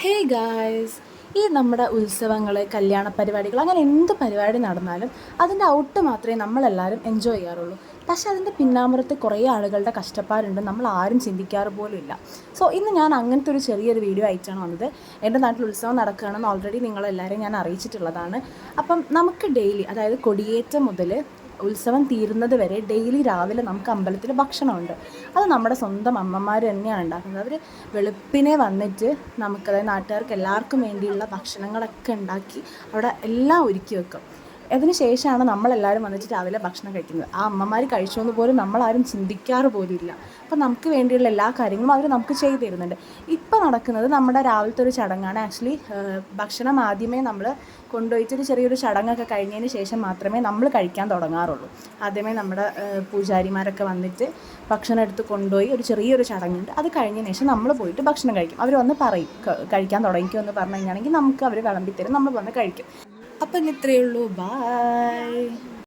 Hey guys, ഈ നമ്മുടെ ഉത്സവങ്ങൾ, കല്യാണ പരിപാടികൾ, അങ്ങനെ എന്ത് പരിപാടി നടന്നാലും അതിൻ്റെ ഔട്ട് മാത്രമേ നമ്മളെല്ലാവരും എൻജോയ് ചെയ്യാറുള്ളൂ. പക്ഷേ അതിൻ്റെ പിന്നാമ്പുറത്ത് കുറേ ആളുകളുടെ കഷ്ടപ്പാടുണ്ട്, നമ്മൾ ആരും ചിന്തിക്കാറ് പോലും ഇല്ല. സോ ഇന്ന് ഞാൻ അങ്ങനത്തെ ഒരു ചെറിയൊരു വീഡിയോ ആയിട്ടാണ് വന്നത്. എൻ്റെ നാട്ടിൽ ഉത്സവം നടക്കുകയാണെന്ന് ഓൾറെഡി നിങ്ങളെല്ലാവരെയും ഞാൻ അറിയിച്ചിട്ടുള്ളതാണ്. അപ്പം നമുക്ക് ഡെയിലി, അതായത് കൊടിയേറ്റം മുതൽ ഉത്സവം തീരുന്നത് വരെ ഡെയിലി രാവിലെ നമുക്ക് അമ്പലത്തിൽ ഭക്ഷണമുണ്ട്. അത് നമ്മുടെ സ്വന്തം അമ്മമാർ തന്നെയാണ് ഉണ്ടാക്കുന്നത്. അവർ വെളുപ്പിനെ വന്നിട്ട് നമുക്ക്, അതായത് നാട്ടുകാർക്ക് എല്ലാവർക്കും വേണ്ടിയുള്ള ഭക്ഷണങ്ങളൊക്കെ ഉണ്ടാക്കി അവിടെ എല്ലാം ഒരുക്കി വെക്കും. അതിന് ശേഷമാണ് നമ്മളെല്ലാവരും വന്നിട്ട് രാവിലെ ഭക്ഷണം കഴിക്കുന്നത്. ആ അമ്മമാർ കഴിച്ചോന്ന് പോലും നമ്മളാരും ചിന്തിക്കാറ് പോലും ഇല്ല. അപ്പം നമുക്ക് വേണ്ടിയുള്ള എല്ലാ കാര്യങ്ങളും അവർ നമുക്ക് ചെയ്തു തരുന്നുണ്ട്. ഇപ്പം നടക്കുന്നത് നമ്മുടെ രാവിലത്തെ ഒരു ചടങ്ങാണ്. ആക്ച്വലി ഭക്ഷണം ആദ്യമേ നമ്മൾ കൊണ്ടുപോയിട്ടൊരു ചെറിയൊരു ചടങ്ങൊക്കെ കഴിഞ്ഞതിന് ശേഷം മാത്രമേ നമ്മൾ കഴിക്കാൻ തുടങ്ങാറുള്ളൂ. ആദ്യമേ നമ്മുടെ പൂജാരിമാരൊക്കെ വന്നിട്ട് ഭക്ഷണം എടുത്ത് കൊണ്ടുപോയി ഒരു ചെറിയൊരു ചടങ്ങുണ്ട്. അത് കഴിഞ്ഞതിന് ശേഷം നമ്മൾ പോയിട്ട് ഭക്ഷണം കഴിക്കും. അവർ വന്ന് പറയും കഴിക്കാൻ തുടങ്ങിക്കുമെന്ന് പറഞ്ഞു കഴിഞ്ഞാണെങ്കിൽ നമുക്ക് അവർ വിളമ്പിത്തരും, നമ്മൾ വന്ന് കഴിക്കും. അപ്പം ഇത്രയേ ഉള്ളൂ. ബായ്.